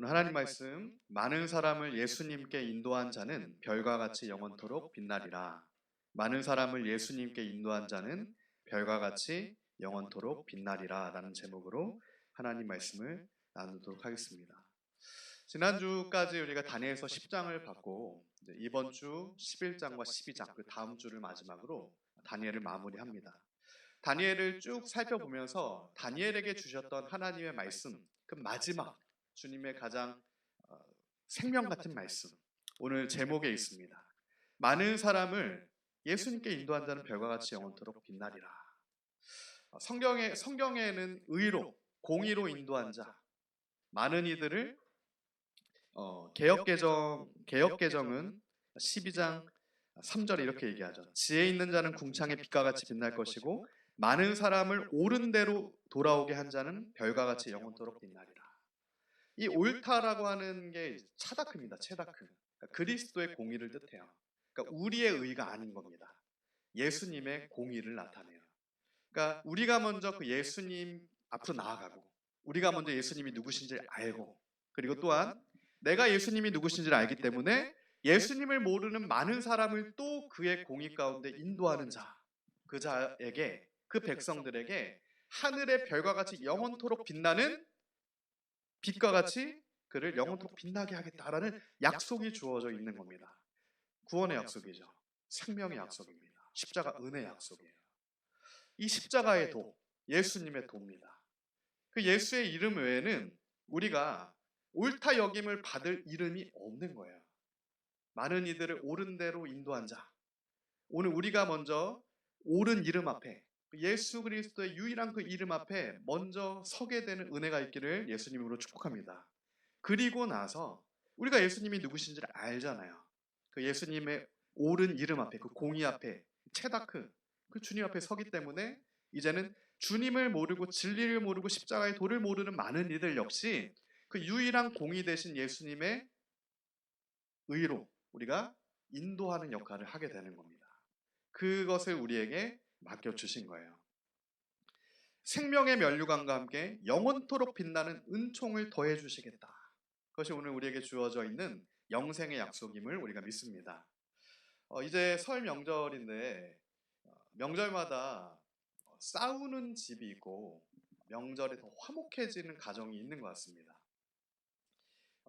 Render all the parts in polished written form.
오늘 하나님 말씀, 많은 사람을 예수님께 인도한 자는 별과 같이 영원토록 빛나리라. 많은 사람을 예수님께 인도한 자는 별과 같이 영원토록 빛나리라 라는 제목으로 하나님 말씀을 나누도록 하겠습니다. 지난주까지 우리가 다니엘서 10장을 받고 이번 주 11장과 12장, 그 다음 주를 마지막으로 다니엘을 마무리합니다. 다니엘을 쭉 살펴보면서 다니엘에게 주셨던 하나님의 말씀, 그 마지막 주님의 가장 생명 같은 말씀, 오늘 제목에 있습니다. 많은 사람을 예수님께 인도한 자는 별과 같이 영원토록 빛나리라. 성경에는 의로, 공의로 인도한 자, 많은 이들을 개역개정은 12장 3절에 이렇게 얘기하죠. 지혜 있는 자는 궁창의 빛과 같이 빛날 것이고 많은 사람을 옳은 대로 돌아오게 한 자는 별과 같이 영원토록 빛나리라. 이 옳다라고 하는 게 차다크입니다. 차다크. 그러니까 그리스도의 공의를 뜻해요. 그러니까 우리의 의가 아닌 겁니다. 예수님의 공의를 나타내요. 그러니까 우리가 먼저 그 예수님 앞으로 나아가고, 우리가 먼저 예수님이 누구신지를 알고, 그리고 또한 내가 예수님이 누구신지를 알기 때문에 예수님을 모르는 많은 사람을 또 그의 공의 가운데 인도하는 자, 그 자에게, 그 백성들에게 하늘의 별과 같이 영원토록 빛나는 빛과 같이 그를 영원토록 빛나게 하겠다라는 약속이 주어져 있는 겁니다. 구원의 약속이죠. 생명의 약속입니다. 십자가 은혜의 약속이에요. 이 십자가의 도, 예수님의 도입니다. 그 예수의 이름 외에는 우리가 옳다 여김을 받을 이름이 없는 거예요. 많은 이들을 옳은 대로 인도한 자, 오늘 우리가 먼저 옳은 이름 앞에, 예수 그리스도의 유일한 그 이름 앞에 먼저 서게 되는 은혜가 있기를 예수님으로 축복합니다. 그리고 나서 우리가 예수님이 누구신지를 알잖아요. 그 예수님의 옳은 이름 앞에, 그 공의 앞에, 체다크, 그 주님 앞에 서기 때문에 이제는 주님을 모르고 진리를 모르고 십자가의 도를 모르는 많은 이들 역시 그 유일한 공의 되신 예수님의 의로 우리가 인도하는 역할을 하게 되는 겁니다. 그것을 우리에게 맡겨주신 거예요. 생명의 면류관과 함께 영원토록 빛나는 은총을 더해주시겠다. 그것이 오늘 우리에게 주어져 있는 영생의 약속임을 우리가 믿습니다. 이제 설 명절인데 명절마다 싸우는 집이 있고 명절에 더 화목해지는 가정이 있는 것 같습니다.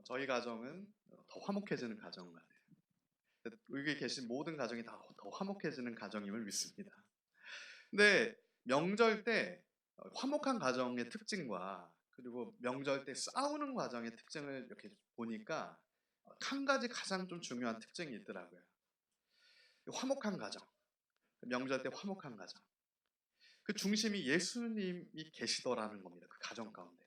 저희 가정은 더 화목해지는 가정 같아요. 여기 계신 모든 가정이 다 더 화목해지는 가정임을 믿습니다. 근데 명절 때 화목한 가정의 특징과 그리고 명절 때 싸우는 과정의 특징을 이렇게 보니까 한 가지 가장 좀 중요한 특징이 있더라고요. 화목한 가정, 명절 때 화목한 가정, 그 중심이 예수님이 계시더라는 겁니다. 그 가정 가운데,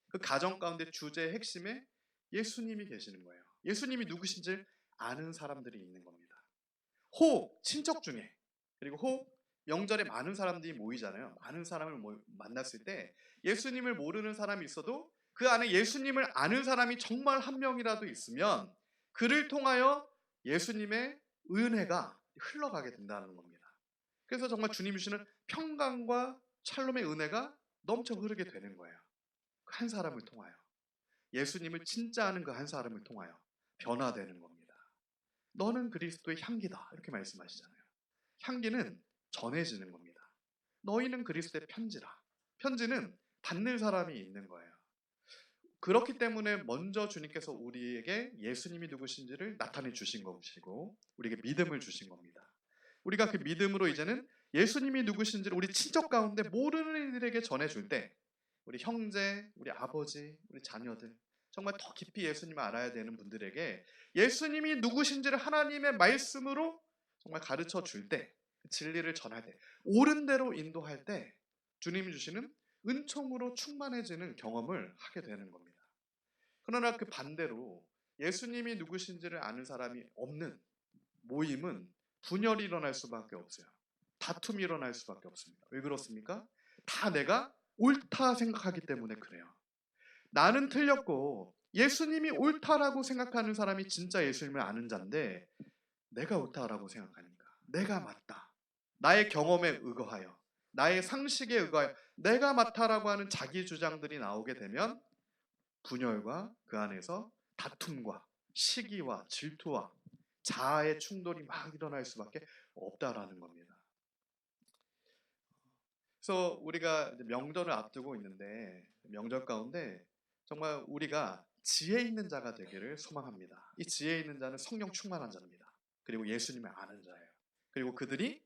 그 가정 가운데 주제의 핵심에 예수님이 계시는 거예요. 예수님이 누구신지 아는 사람들이 있는 겁니다. 혹 친척 중에, 그리고 혹 명절에 많은 사람들이 모이잖아요. 많은 사람을 만났을 때 예수님을 모르는 사람이 있어도 그 안에 예수님을 아는 사람이 정말 한 명이라도 있으면 그를 통하여 예수님의 은혜가 흘러가게 된다는 겁니다. 그래서 정말 주님이 주시는 평강과 샬롬의 은혜가 넘쳐 흐르게 되는 거예요. 한 사람을 통하여, 예수님을 진짜 아는 그 한 사람을 통하여 변화되는 겁니다. 너는 그리스도의 향기다, 이렇게 말씀하시잖아요. 향기는 전해지는 겁니다. 너희는 그리스도의 편지라. 편지는 받는 사람이 있는 거예요. 그렇기 때문에 먼저 주님께서 우리에게 예수님이 누구신지를 나타내 주신 것이고 우리에게 믿음을 주신 겁니다. 우리가 그 믿음으로 이제는 예수님이 누구신지를 우리 친척 가운데 모르는 이들에게 전해줄 때, 우리 형제, 우리 아버지, 우리 자녀들, 정말 더 깊이 예수님을 알아야 되는 분들에게 예수님이 누구신지를 하나님의 말씀으로 정말 가르쳐 줄 때, 진리를 전할 때, 옳은 대로 인도할 때 주님이 주시는 은총으로 충만해지는 경험을 하게 되는 겁니다. 그러나 그 반대로 예수님이 누구신지를 아는 사람이 없는 모임은 분열이 일어날 수밖에 없어요. 다툼이 일어날 수밖에 없습니다. 왜 그렇습니까? 다 내가 옳다 생각하기 때문에 그래요. 나는 틀렸고 예수님이 옳다라고 생각하는 사람이 진짜 예수님을 아는 자인데, 내가 옳다라고 생각하니까, 내가 맞다, 나의 경험에 의거하여, 나의 상식에 의거하여 내가 맞다라고 하는 자기 주장들이 나오게 되면 분열과 그 안에서 다툼과 시기와 질투와 자아의 충돌이 막 일어날 수밖에 없다라는 겁니다. 그래서 우리가 이제 명절을 앞두고 있는데 명절 가운데 정말 우리가 지혜 있는 자가 되기를 소망합니다. 이 지혜 있는 자는 성령 충만한 자입니다. 그리고 예수님을 아는 자예요. 그리고 그들이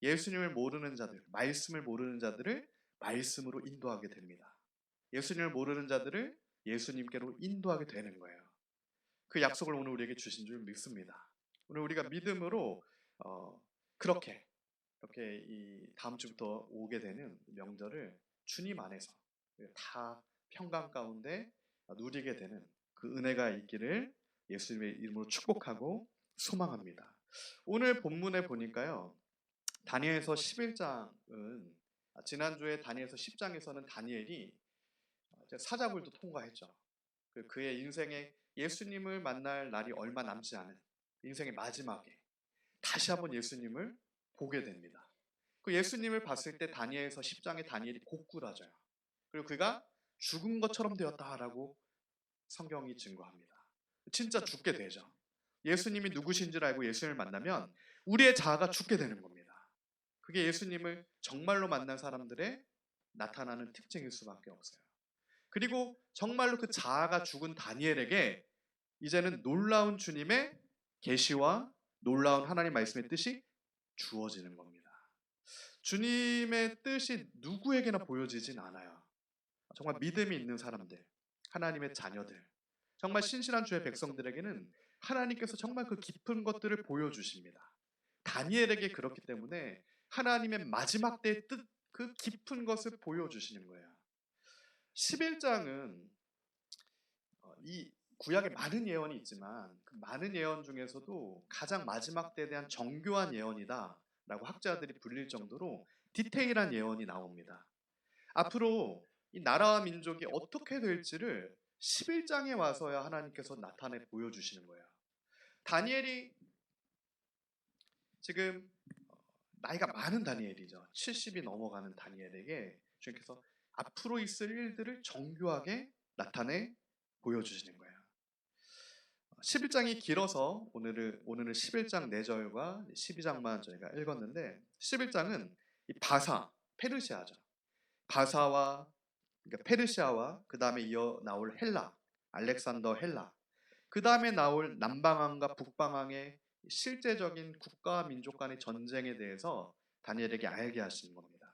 예수님을 모르는 자들, 말씀을 모르는 자들을 말씀으로 인도하게 됩니다. 예수님을 모르는 자들을 예수님께로 인도하게 되는 거예요. 그 약속을 오늘 우리에게 주신 줄 믿습니다. 오늘 우리가 믿음으로 그렇게 이렇게 이 다음 주부터 오게 되는 명절을 주님 안에서 다 평강 가운데 누리게 되는 그 은혜가 있기를 예수님의 이름으로 축복하고 소망합니다. 오늘 본문에 보니까요, 다니엘서 11장은 지난주에 다니엘서 10장에서는 다니엘이 사자굴도 통과했죠. 그의 인생에 예수님을 만날 날이 얼마 남지 않은 인생의 마지막에 다시 한번 예수님을 보게 됩니다. 그 예수님을 봤을 때 다니엘서 10장에 다니엘이 고꾸라져요. 그리고 그가 죽은 것처럼 되었다라고 성경이 증거합니다. 진짜 죽게 되죠. 예수님이 누구신지를 알고 예수님을 만나면 우리의 자아가 죽게 되는 겁니다. 그게 예수님을 정말로 만난 사람들의 나타나는 특징일 수밖에 없어요. 그리고 정말로 그 자아가 죽은 다니엘에게 이제는 놀라운 주님의 계시와 놀라운 하나님 말씀의 뜻이 주어지는 겁니다. 주님의 뜻이 누구에게나 보여지진 않아요. 정말 믿음이 있는 사람들, 하나님의 자녀들, 정말 신실한 주의 백성들에게는 하나님께서 정말 그 깊은 것들을 보여주십니다. 다니엘에게 그렇기 때문에 하나님의 마지막 때의 뜻, 그 깊은 것을 보여주시는 거예요. 11장은 이 구약에 많은 예언이 있지만 그 많은 예언 중에서도 가장 마지막 때에 대한 정교한 예언이다 라고 학자들이 불릴 정도로 디테일한 예언이 나옵니다. 앞으로 이 나라와 민족이 어떻게 될지를 11장에 와서야 하나님께서 나타내 보여주시는 거예요. 다니엘이 지금 나이가 많은 다니엘이죠. 70이 넘어가는 다니엘에게 주님께서 앞으로 있을 일들을 정교하게 나타내 보여주시는 거예요. 11장이 길어서 오늘은 11장 4절과 12장만 저희가 읽었는데 11장은 이 바사, 페르시아죠. 바사와 그러니까 페르시아와 그 다음에 이어 나올 헬라, 알렉산더 헬라, 그 다음에 나올 남방왕과 북방왕의 실제적인 국가와 민족 간의 전쟁에 대해서 다니엘에게 알게 하시는 겁니다.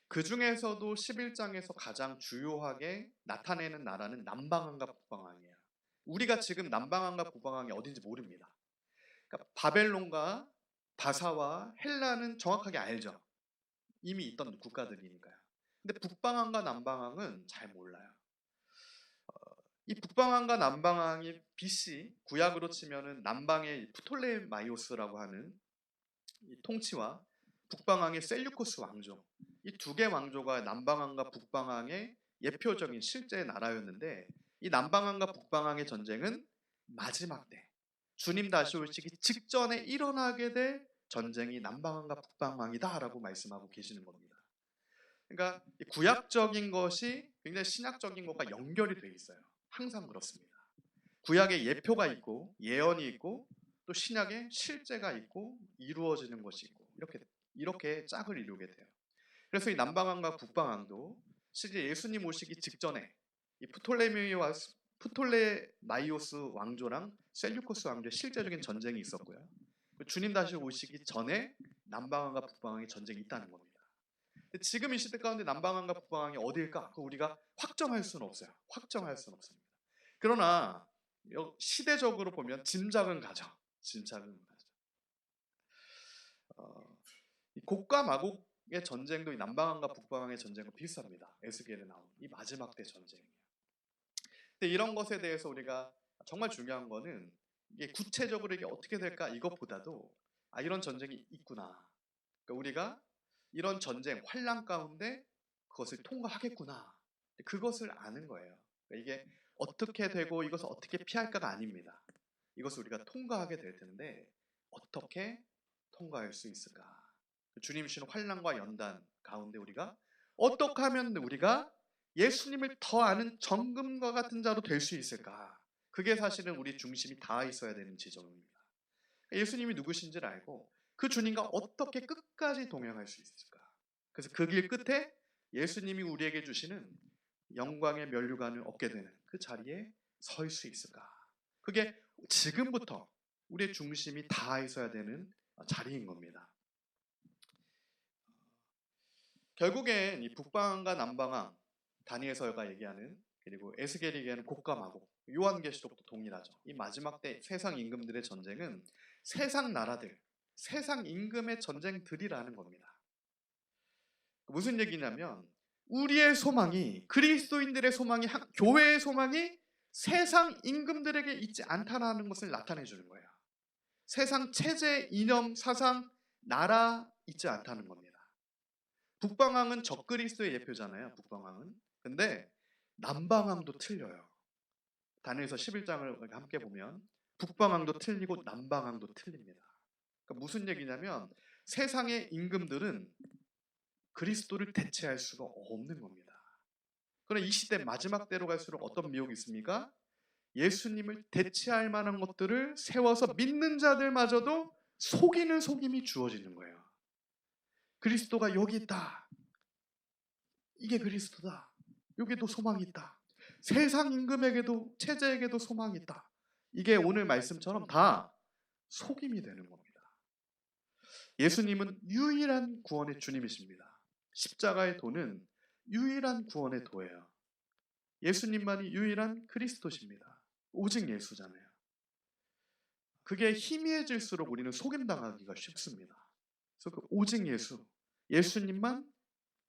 그 중에서도 11장에서 가장 주요하게 나타내는 나라는 남방왕과 북방왕이에요. 우리가 지금 남방왕과 북방왕이 어딘지 모릅니다. 그러니까 바벨론과 바사와 헬라는 정확하게 알죠. 이미 있던 국가들이니까요. 근데 북방왕과 남방왕은 잘 몰라요. 이 북방왕과 남방왕이 BC 구약으로 치면은 남방의 프톨레마이오스라고 하는 이 통치와 북방왕의 셀류코스 왕조, 이 두 개 왕조가 남방왕과 북방왕의 예표적인 실제 나라였는데 이 남방왕과 북방왕의 전쟁은 마지막 때 주님 다시 오시기 직전에 일어나게 될 전쟁이 남방왕과 북방왕이다라고 말씀하고 계시는 겁니다. 그러니까 구약적인 것이 굉장히 신약적인 것과 연결이 되어 있어요. 항상 그렇습니다. 구약에 예표가 있고 예언이 있고 또 신약에 실제가 있고 이루어지는 것이 있고 이렇게 짝을 이루게 돼요. 그래서 이 남방왕과 북방왕도 실제 예수님 오시기 직전에 이 프톨레마이오스 왕조랑 셀류코스 왕조의 실제적인 전쟁이 있었고요. 주님 다시 오시기 전에 남방왕과 북방왕의 전쟁이 있다는 겁니다. 지금 이 시대 가운데 남방왕과 북방왕이 어디일까? 그거 우리가 확정할 수는 없어요. 확정할 수는 없습니다. 그러나 시대적으로 보면 짐작은 가죠. 짐작은 가죠. 곡과 마곡의 전쟁도 이 남방왕과 북방왕의 전쟁과 비슷합니다. 에스겔에 나온 이 마지막 때 전쟁이에요. 근데 이런 것에 대해서 우리가 정말 중요한 거는 이게 구체적으로 이게 어떻게 될까 이것보다도 이런 전쟁이 있구나. 그러니까 우리가 이런 전쟁, 환란 가운데 그것을 통과하겠구나. 그것을 아는 거예요. 그러니까 이게 어떻게 되고 이것을 어떻게 피할까가 아닙니다. 이것을 우리가 통과하게 될 텐데 어떻게 통과할 수 있을까? 주님 주시는 환란과 연단 가운데 우리가 어떻게 하면 우리가 예수님을 더 아는 정금과 같은 자로 될 수 있을까? 그게 사실은 우리 중심이 닿아 있어야 되는 지점입니다. 예수님이 누구신지를 알고 그 주님과 어떻게 끝까지 동행할 수 있을까? 그래서 그 길 끝에 예수님이 우리에게 주시는 영광의 면류관을 얻게 되는 그 자리에 설 수 있을까? 그게 지금부터 우리의 중심이 닿아 있어야 되는 자리인 겁니다. 결국엔 이 북방왕과 남방왕, 다니엘서가 얘기하는, 그리고 에스겔이 얘기하는 곡감하고 요한계시록도 동일하죠. 이 마지막 때 세상 임금들의 전쟁은 세상 나라들, 세상 임금의 전쟁들이라는 겁니다. 무슨 얘기냐면 우리의 소망이, 그리스도인들의 소망이, 교회의 소망이 세상 임금들에게 있지 않다는 것을 나타내 주는 거예요. 세상 체제, 이념, 사상, 나라 있지 않다는 겁니다. 북방왕은 적그리스도의 예표잖아요. 북방왕은. 근데 남방왕도 틀려요. 다니엘서 11장을 함께 보면 북방왕도 틀리고 남방왕도 틀립니다. 그러니까 무슨 얘기냐면 세상의 임금들은 그리스도를 대체할 수가 없는 겁니다. 그러나 이 시대 마지막 때로 갈수록 어떤 미혹이 있습니까? 예수님을 대체할 만한 것들을 세워서 믿는 자들마저도 속이는 속임이 주어지는 거예요. 그리스도가 여기 있다. 이게 그리스도다. 여기도 소망이 있다. 세상 임금에게도, 체제에게도 소망이 있다. 이게 오늘 말씀처럼 다 속임이 되는 겁니다. 예수님은 유일한 구원의 주님이십니다. 십자가의 도는 유일한 구원의 도예요. 예수님만이 유일한 그리스도십니다. 오직 예수잖아요. 그게 희미해질수록 우리는 속임당하기가 쉽습니다. 그래서 그 오직 예수, 예수님만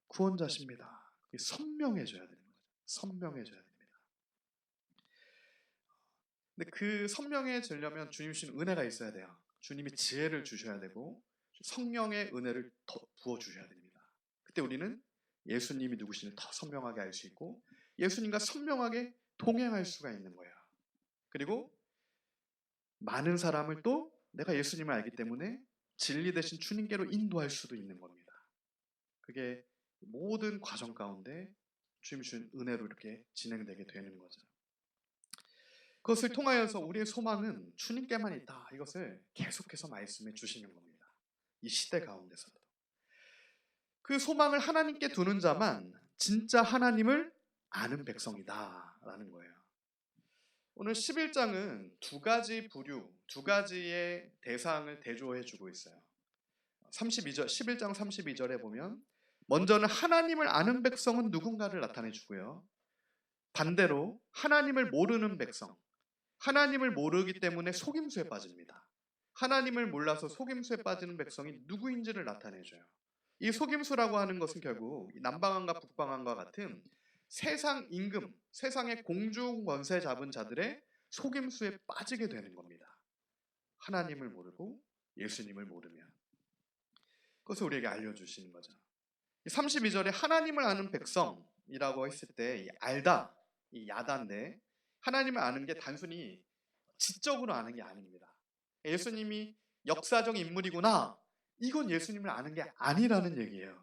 구원자십니다. 선명해져야 되는 거죠. 선명해져야 됩니다. 근데 그 선명해지려면 주님 주신 은혜가 있어야 돼요. 주님이 지혜를 주셔야 되고 성령의 은혜를 더 부어주셔야 됩니다. 그때 우리는 예수님이 누구신지 더 선명하게 알 수 있고 예수님과 선명하게 동행할 수가 있는 거예요. 그리고 많은 사람을 또 내가 예수님을 알기 때문에 진리 대신 주님께로 인도할 수도 있는 겁니다. 그게 모든 과정 가운데 주님 주신 은혜로 이렇게 진행되게 되는 거죠. 그것을 통하여서 우리의 소망은 주님께만 있다. 이것을 계속해서 말씀해 주시는 겁니다. 이 시대 가운데서도. 그 소망을 하나님께 두는 자만 진짜 하나님을 아는 백성이다 라는 거예요. 오늘 11장은 두 가지 부류, 두 가지의 대상을 대조해 주고 있어요. 32절, 11장 32절에 보면 먼저는 하나님을 아는 백성은 누군가를 나타내 주고요. 반대로 하나님을 모르는 백성, 하나님을 모르기 때문에 속임수에 빠집니다. 하나님을 몰라서 속임수에 빠지는 백성이 누구인지를 나타내줘요. 이 속임수라고 하는 것은 결국 남방왕과 북방왕과 같은 세상 임금, 세상의 공중 권세 잡은 자들의 속임수에 빠지게 되는 겁니다. 하나님을 모르고 예수님을 모르면. 그것을 우리에게 알려주시는 거죠. 32절에 하나님을 아는 백성이라고 했을 때 이 알다, 이 야다인데 하나님을 아는 게 단순히 지적으로 아는 게 아닙니다. 예수님이 역사적 인물이구나. 이건 예수님을 아는 게 아니라는 얘기예요.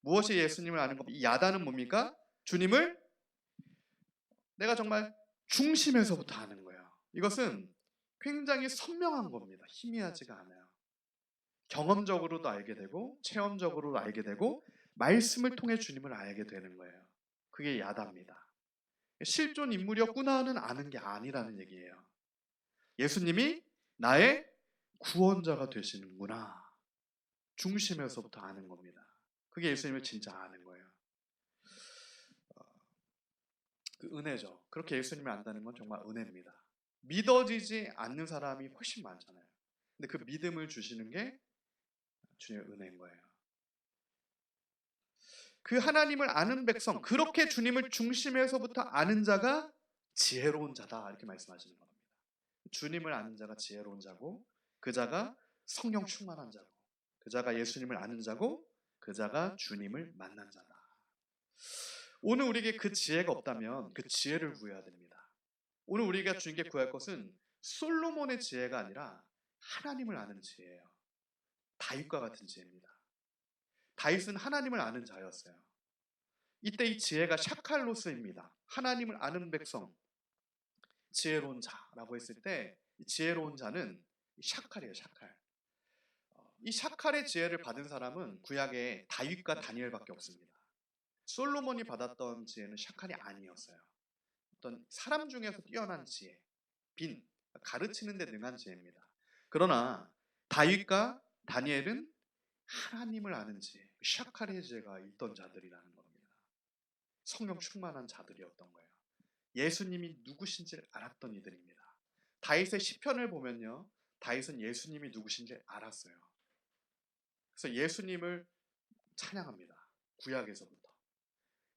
무엇이 예수님을 아는 겁니까? 이 야다는 뭡니까? 주님을 내가 정말 중심에서부터 아는 거예요. 이것은 굉장히 선명한 겁니다. 희미하지가 않아요. 경험적으로도 알게 되고 체험적으로도 알게 되고 말씀을 통해 주님을 알게 되는 거예요. 그게 야다입니다. 실존 인물이었구나는 아는 게 아니라는 얘기예요. 예수님이 나의 구원자가 되시는구나. 중심에서부터 아는 겁니다. 그게 예수님을 진짜 아는 거예요. 그 은혜죠. 그렇게 예수님을 안다는 건 정말 은혜입니다. 믿어지지 않는 사람이 훨씬 많잖아요. 근데 그 믿음을 주시는 게 주님의 은혜인 거예요. 그 하나님을 아는 백성, 그렇게 주님을 중심에서부터 아는 자가 지혜로운 자다 이렇게 말씀하시는 겁니다. 주님을 아는 자가 지혜로운 자고 그 자가 성령 충만한 자고 그 자가 예수님을 아는 자고 그 자가 주님을 만난 자다. 오늘 우리에게 그 지혜가 없다면 그 지혜를 구해야 됩니다. 오늘 우리가 주님께 구할 것은 솔로몬의 지혜가 아니라 하나님을 아는 지혜예요. 다윗과 같은 지혜입니다. 다윗은 하나님을 아는 자였어요. 이때 이 지혜가 샤칼로 쓰입니다. 하나님을 아는 백성, 지혜로운 자라고 했을 때 이 지혜로운 자는 샤칼이에요. 샤칼. 이 샤칼의 지혜를 받은 사람은 구약에 다윗과 다니엘밖에 없습니다. 솔로몬이 받았던 지혜는 샤칼이 아니었어요. 어떤 사람 중에서 뛰어난 지혜, 가르치는 데 능한 지혜입니다. 그러나 다윗과 다니엘은 하나님을 아는 지혜, 샤칼의 지혜가 있던 자들이라는 겁니다. 성령 충만한 자들이었던 거예요. 예수님이 누구신지를 알았던 이들입니다. 다윗의 시편을 보면요, 다윗은 예수님이 누구신지 알았어요. 그래서 예수님을 찬양합니다. 구약에서부터.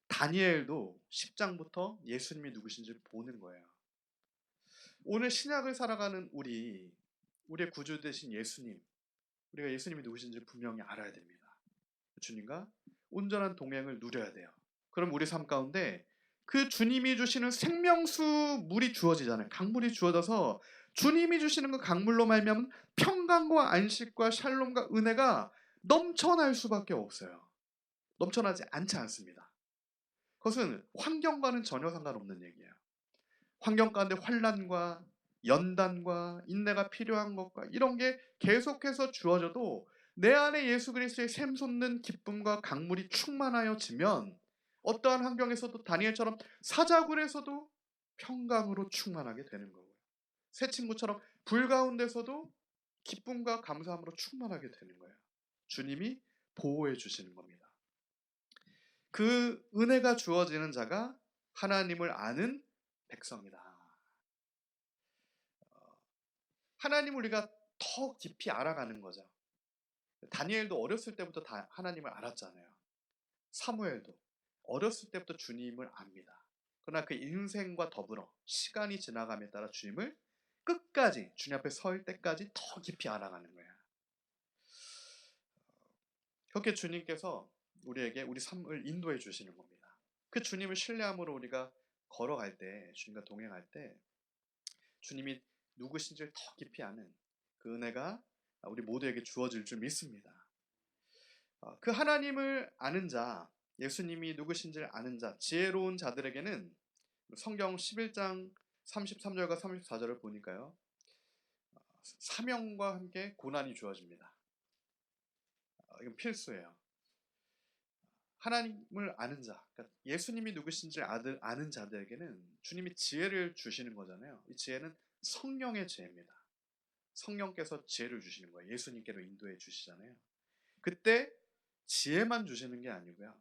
다니엘도 10장부터 예수님이 누구신지 보는 거예요. 오늘 신약을 살아가는 우리의 구주 되신 예수님, 우리가 예수님이 누구신지 분명히 알아야 됩니다. 주님과 온전한 동행을 누려야 돼요. 그럼 우리 삶 가운데 그 주님이 주시는 생명수 물이 주어지잖아요. 강물이 주어져서 주님이 주시는 그 강물로 말미암은 평강과 안식과 샬롬과 은혜가 넘쳐날 수밖에 없어요. 넘쳐나지 않지 않습니다. 그것은 환경과는 전혀 상관없는 얘기예요. 환경 가운데 환난과 연단과 인내가 필요한 것과 이런 게 계속해서 주어져도 내 안에 예수 그리스도의 샘솟는 기쁨과 강물이 충만하여지면 어떠한 환경에서도 다니엘처럼 사자굴에서도 평강으로 충만하게 되는 거고요. 새 친구처럼 불 가운데서도 기쁨과 감사함으로 충만하게 되는 거예요. 주님이 보호해 주시는 겁니다. 그 은혜가 주어지는 자가 하나님을 아는 백성이다. 하나님을 우리가 더 깊이 알아가는 거죠. 다니엘도 어렸을 때부터 다 하나님을 알았잖아요. 사무엘도 어렸을 때부터 주님을 압니다. 그러나 그 인생과 더불어 시간이 지나감에 따라 주님을 끝까지 주님 앞에 설 때까지 더 깊이 알아가는 거예요. 그렇게 주님께서 우리에게 우리 삶을 인도해 주시는 겁니다. 그 주님을 신뢰함으로 우리가 걸어갈 때, 주님과 동행할 때 주님이 누구신지를 더 깊이 아는 그 은혜가 우리 모두에게 주어질 줄 믿습니다. 그 하나님을 아는 자, 예수님이 누구신지를 아는 자, 지혜로운 자들에게는 성경 11장 33절과 34절을 보니까요, 사명과 함께 고난이 주어집니다. 이건 필수예요. 하나님을 아는 자, 그러니까 예수님이 누구신지를 아는 자들에게는 주님이 지혜를 주시는 거잖아요. 이 지혜는 성령의 지혜입니다. 성령께서 지혜를 주시는 거예요. 예수님께로 인도해 주시잖아요. 그때 지혜만 주시는 게 아니고요,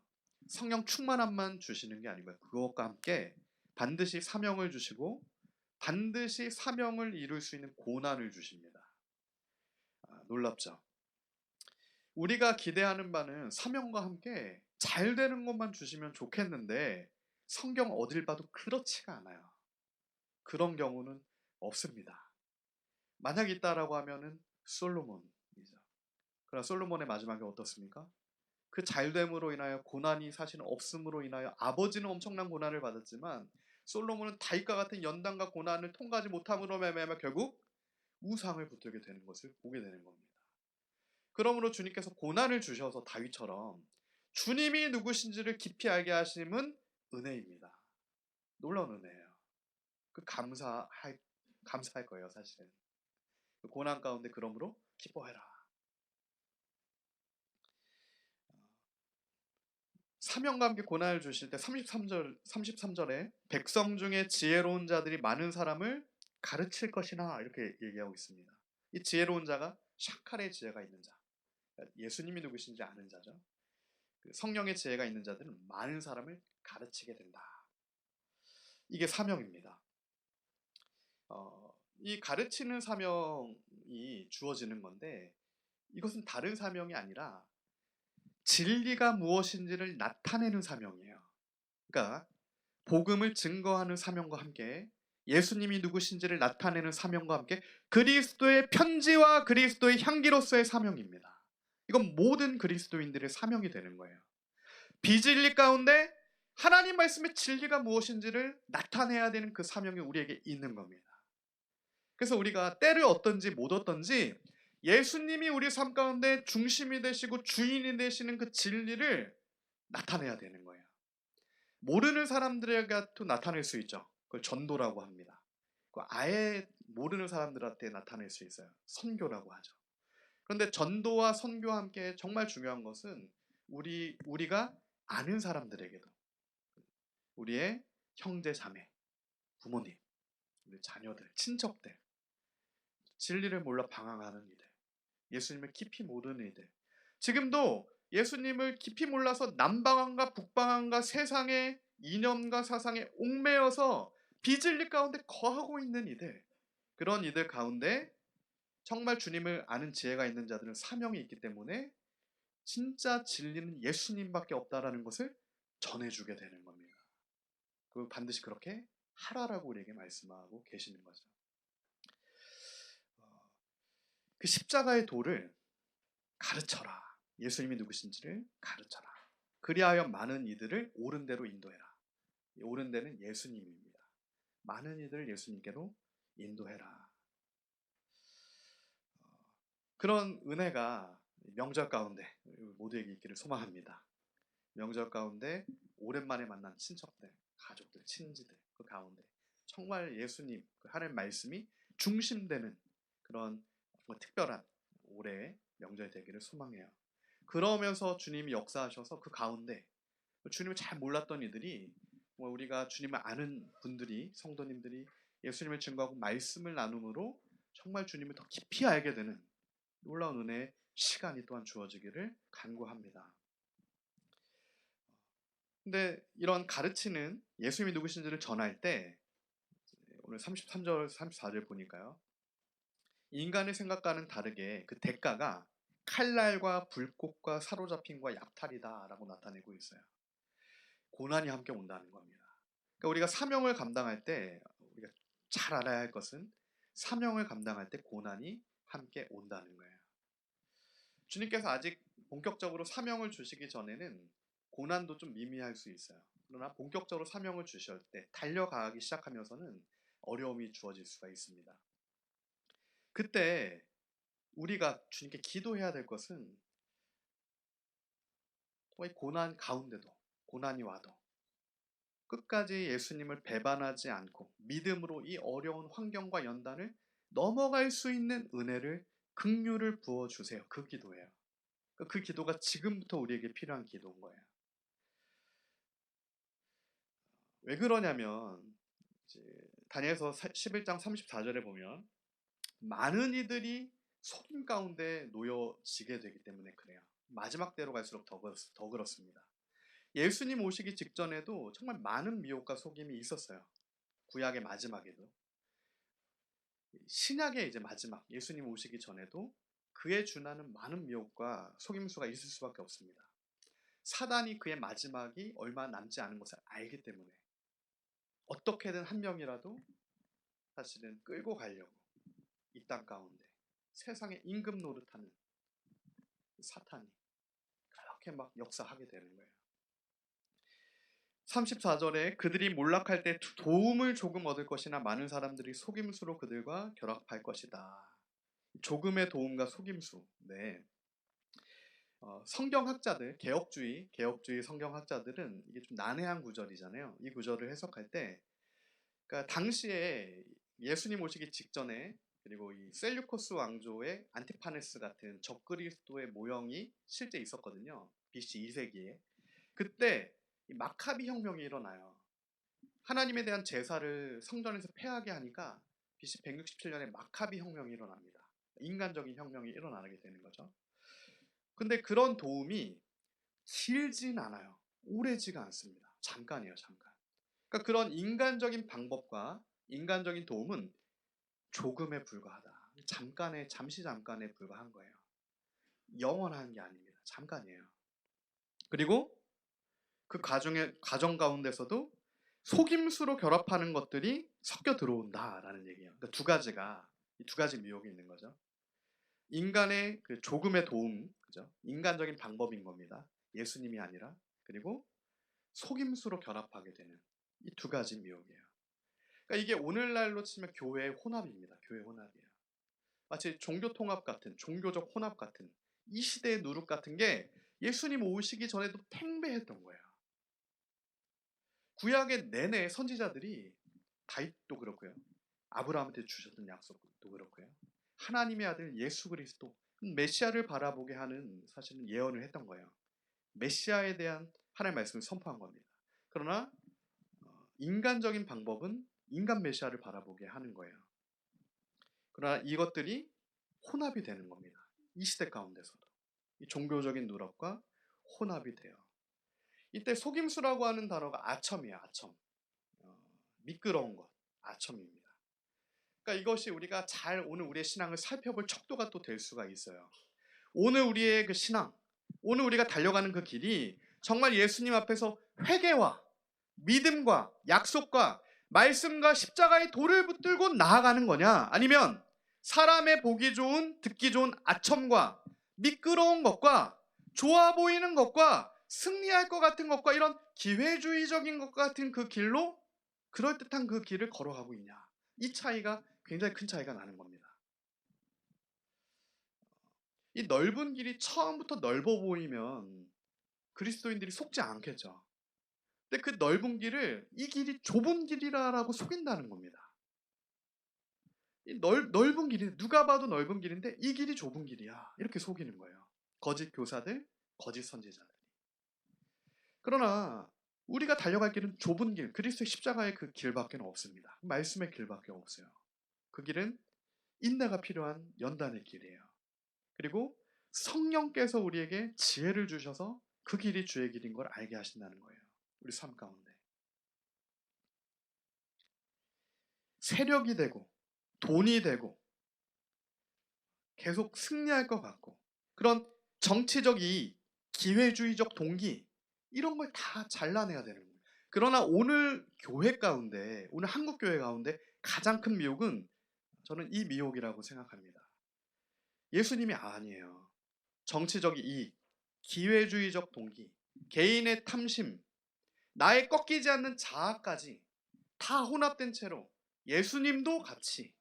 성령 충만함만 주시는 게 아니고요, 그것과 함께 반드시 사명을 주시고 반드시 사명을 이룰 수 있는 고난을 주십니다. 놀랍죠? 우리가 기대하는 바는 사명과 함께 잘 되는 것만 주시면 좋겠는데 성경 어딜 봐도 그렇지가 않아요. 그런 경우는 없습니다. 만약 있다라고 하면은 솔로몬이죠. 그러나 솔로몬의 마지막이 어떻습니까? 그 잘됨으로 인하여 고난이 사실은 없음으로 인하여 아버지는 엄청난 고난을 받았지만 솔로몬은 다윗과 같은 연단과 고난을 통과하지 못함으로 말미암아 결국 우상을 붙들게 되는 것을 보게 되는 겁니다. 그러므로 주님께서 고난을 주셔서 다윗처럼 주님이 누구신지를 깊이 알게 하심은 은혜입니다. 놀라운 은혜예요. 그 감사할 거예요, 사실은. 그 고난 가운데 그러므로 기뻐해라. 사명과 함께 고난을 주실 때 33절에 백성 중에 지혜로운 자들이 많은 사람을 가르칠 것이나 이렇게 얘기하고 있습니다. 이 지혜로운 자가 샤칼의 지혜가 있는 자, 예수님이 누구신지 아는 자죠. 성령의 지혜가 있는 자들은 많은 사람을 가르치게 된다. 이게 사명입니다. 이 가르치는 사명이 주어지는 건데 이것은 다른 사명이 아니라 진리가 무엇인지를 나타내는 사명이에요. 그러니까 복음을 증거하는 사명과 함께 예수님이 누구신지를 나타내는 사명과 함께 그리스도의 편지와 그리스도의 향기로서의 사명입니다. 이건 모든 그리스도인들의 사명이 되는 거예요. 비진리 가운데 하나님 말씀의 진리가 무엇인지를 나타내야 되는 그 사명이 우리에게 있는 겁니다. 그래서 우리가 때를 얻든지 못 얻든지 예수님이 우리 삶 가운데 중심이 되시고 주인이 되시는 그 진리를 나타내야 되는 거예요. 모르는 사람들에게도 나타낼 수 있죠. 그걸 전도라고 합니다. 아예 모르는 사람들한테 나타낼 수 있어요. 선교라고 하죠. 그런데 전도와 선교와 함께 정말 중요한 것은 우리가 아는 사람들에게도, 우리의 형제 자매, 부모님, 우리 자녀들, 친척들, 진리를 몰라 방황하는 이들, 예수님을 깊이 모르는 이들, 지금도 예수님을 깊이 몰라서 남방한가 북방한가 세상의 이념과 사상에 옥매여서 비진리 가운데 거하고 있는 이들, 그런 이들 가운데 정말 주님을 아는 지혜가 있는 자들은 사명이 있기 때문에 진짜 진리는 예수님밖에 없다라는 것을 전해주게 되는 겁니다. 그 반드시 그렇게 하라라고 우리에게 말씀하고 계시는 거죠. 그 십자가의 도를 가르쳐라. 예수님이 누구신지를 가르쳐라. 그리하여 많은 이들을 옳은 대로 인도해라. 옳은 데는 예수님입니다. 많은 이들을 예수님께로 인도해라. 그런 은혜가 명절 가운데 모두에게 있기를 소망합니다. 명절 가운데 오랜만에 만난 친척들, 가족들, 친지들 그 가운데 정말 예수님 그 하나님 말씀이 중심되는 그런 특별한 올해의 명절이 되기를 소망해요. 그러면서 주님이 역사하셔서 그 가운데 주님을 잘 몰랐던 이들이 우리가 주님을 아는 분들이 성도님들이 예수님을 증거하고 말씀을 나눔으로 정말 주님을 더 깊이 알게 되는 놀라운 은혜의 시간이 또한 주어지기를 간구합니다. 근데 이런 가르치는 예수님이 누구신지를 전할 때 오늘 33절, 34절 보니까요. 인간의 생각과는 다르게 그 대가가 칼날과 불꽃과 사로잡힘과 약탈이다 라고 나타내고 있어요. 고난이 함께 온다는 겁니다. 그러니까 우리가 사명을 감당할 때 우리가 잘 알아야 할 것은 사명을 감당할 때 고난이 함께 온다는 거예요. 주님께서 아직 본격적으로 사명을 주시기 전에는 고난도 좀 미미할 수 있어요. 그러나 본격적으로 사명을 주실 때 달려가기 시작하면서는 어려움이 주어질 수가 있습니다. 그때 우리가 주님께 기도해야 될 것은 고난 가운데도 고난이 와도 끝까지 예수님을 배반하지 않고 믿음으로 이 어려운 환경과 연단을 넘어갈 수 있는 은혜를 긍휼을 부어주세요. 그 기도예요. 그 기도가 지금부터 우리에게 필요한 기도인 거예요. 왜 그러냐면 다니엘서 11장 34절에 보면 많은 이들이 속임 가운데 놓여지게 되기 때문에 그래요. 마지막 때로 갈수록 더 그렇습니다. 예수님 오시기 직전에도 정말 많은 미혹과 속임이 있었어요. 구약의 마지막에도. 신약의 이제 마지막 예수님 오시기 전에도 그에 준하는 많은 미혹과 속임수가 있을 수밖에 없습니다. 사단이 그의 마지막이 얼마 남지 않은 것을 알기 때문에 어떻게든 한 명이라도 사실은 끌고 가려고 이 땅 가운데 세상의 임금 노릇하는 사탄이 그렇게 막 역사하게 되는 거예요. 34절에 그들이 몰락할 때 도움을 조금 얻을 것이나 많은 사람들이 속임수로 그들과 결합할 것이다. 조금의 도움과 속임수. 네. 성경학자들, 개혁주의 성경학자들은 이게 좀 난해한 구절이잖아요. 이 구절을 해석할 때, 그러니까 당시에 예수님 오시기 직전에 그리고 이 셀류코스 왕조의 안티파네스 같은 적그리스도의 모형이 실제 있었거든요. BC 2세기에. 그때 마카비 혁명이 일어나요. 하나님에 대한 제사를 성전에서 폐하게 하니까 BC 167년에 마카비 혁명이 일어납니다. 인간적인 혁명이 일어나게 되는 거죠. 근데 그런 도움이 길진 않아요. 오래지가 않습니다. 잠깐이에요, 잠깐. 그러니까 그런 인간적인 방법과 인간적인 도움은 조금에 불과하다. 잠시 잠깐에 불과한 거예요. 영원한 게 아닙니다. 잠깐이에요. 그리고 그 과정 가운데서도 속임수로 결합하는 것들이 섞여 들어온다라는 얘기예요. 그러니까 두 가지 미혹이 있는 거죠. 인간의 그 조금의 도움, 그죠? 인간적인 방법인 겁니다. 예수님이 아니라. 그리고 속임수로 결합하게 되는 이 두 가지 미혹이에요. 그러니까 이게 오늘날로 치면 교회의 혼합입니다. 교회 혼합이에요. 마치 종교 통합 같은, 종교적 혼합 같은 이 시대의 누룩 같은 게 예수님 오시기 전에도 팽배했던 거예요. 구약의 내내 선지자들이 다윗도 그렇고요. 아브라함한테 주셨던 약속도 그렇고요. 하나님의 아들 예수 그리스도 메시아를 바라보게 하는 사실은 예언을 했던 거예요. 메시아에 대한 하나님의 말씀을 선포한 겁니다. 그러나 인간적인 방법은 인간 메시아를 바라보게 하는 거예요. 그러나 이것들이 혼합이 되는 겁니다. 이 시대 가운데서도 이 종교적인 누락과 혼합이 돼요. 이때 속임수라고 하는 단어가 아첨이에요. 아첨. 미끄러운 것, 아첨입니다. 그러니까 이것이 우리가 잘 오늘 우리의 신앙을 살펴볼 척도가 또 될 수가 있어요. 오늘 우리의 그 신앙, 오늘 우리가 달려가는 그 길이 정말 예수님 앞에서 회개와 믿음과 약속과 말씀과 십자가의 돌을 붙들고 나아가는 거냐? 아니면 사람의 보기 좋은, 듣기 좋은 아첨과 미끄러운 것과 좋아 보이는 것과 승리할 것 같은 것과 이런 기회주의적인 것 같은 그 길로 그럴듯한 그 길을 걸어가고 있냐? 이 차이가 굉장히 큰 차이가 나는 겁니다. 이 넓은 길이 처음부터 넓어 보이면 그리스도인들이 속지 않겠죠. 근데 그 넓은 길을 이 길이 좁은 길이라고 속인다는 겁니다. 이 넓은 길이 누가 봐도 넓은 길인데 이 길이 좁은 길이야. 이렇게 속이는 거예요. 거짓 교사들, 거짓 선지자들이. 그러나 우리가 달려갈 길은 좁은 길, 그리스도의 십자가의 그 길밖에 없습니다. 말씀의 길밖에 없어요. 그 길은 인내가 필요한 연단의 길이에요. 그리고 성령께서 우리에게 지혜를 주셔서 그 길이 주의 길인 걸 알게 하신다는 거예요. 우리 삶 가운데. 세력이 되고 돈이 되고 계속 승리할 것 같고 그런 정치적 이익, 기회주의적 동기 이런 걸 다 잘라내야 되는 거예요. 그러나 오늘 교회 가운데, 오늘 한국 교회 가운데 가장 큰 미혹은 저는 이 미혹이라고 생각합니다. 예수님이 아니에요. 정치적 이익, 기회주의적 동기, 개인의 탐심, 나의 꺾이지 않는 자아까지 다 혼합된 채로 예수님도 같이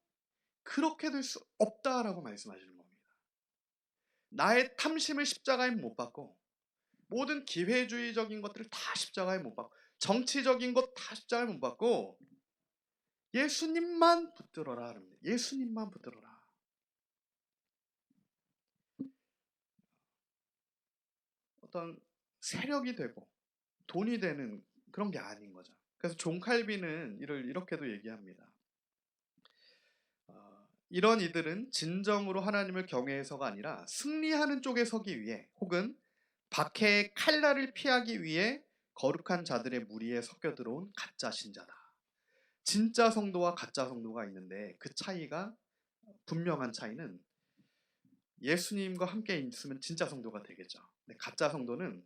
그렇게 될 수 없다라고 말씀하시는 겁니다. 나의 탐심을 십자가에 못 박고 모든 기회주의적인 것들을 다 십자가에 못 박고 정치적인 것 다 십자가에 못 박고 예수님만 붙들어라 합니다. 예수님만 붙들어라. 어떤 세력이 되고 돈이 되는 그런 게 아닌 거죠. 그래서 존 칼빈은 이를 이렇게도 얘기합니다. 이런 이들은 진정으로 하나님을 경외해서가 아니라 승리하는 쪽에 서기 위해 혹은 박해의 칼날을 피하기 위해 거룩한 자들의 무리에 섞여 들어온 가짜 신자다. 진짜 성도와 가짜 성도가 있는데 그 차이가 분명한 차이는 예수님과 함께 있으면 진짜 성도가 되겠죠. 근데 가짜 성도는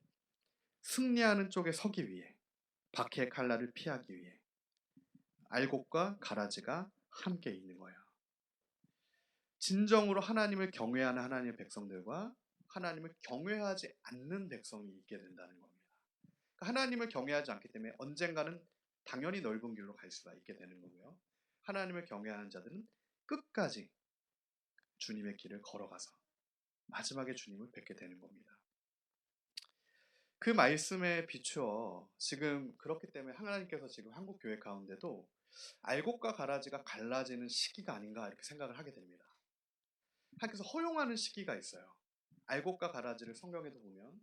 승리하는 쪽에 서기 위해 박해의 칼날을 피하기 위해 알곡과 가라지가 함께 있는 거예요. 진정으로 하나님을 경외하는 하나님의 백성들과 하나님을 경외하지 않는 백성이 있게 된다는 겁니다. 그러니까 하나님을 경외하지 않기 때문에 언젠가는 당연히 넓은 길로 갈 수가 있게 되는 거고요. 하나님을 경외하는 자들은 끝까지 주님의 길을 걸어가서 마지막에 주님을 뵙게 되는 겁니다. 그 말씀에 비추어 지금 그렇기 때문에 하나님께서 지금 한국 교회 가운데도 알곡과 가라지가 갈라지는 시기가 아닌가 이렇게 생각을 하게 됩니다. 하나님께서 허용하는 시기가 있어요. 알곡과 가라지를 성경에도 보면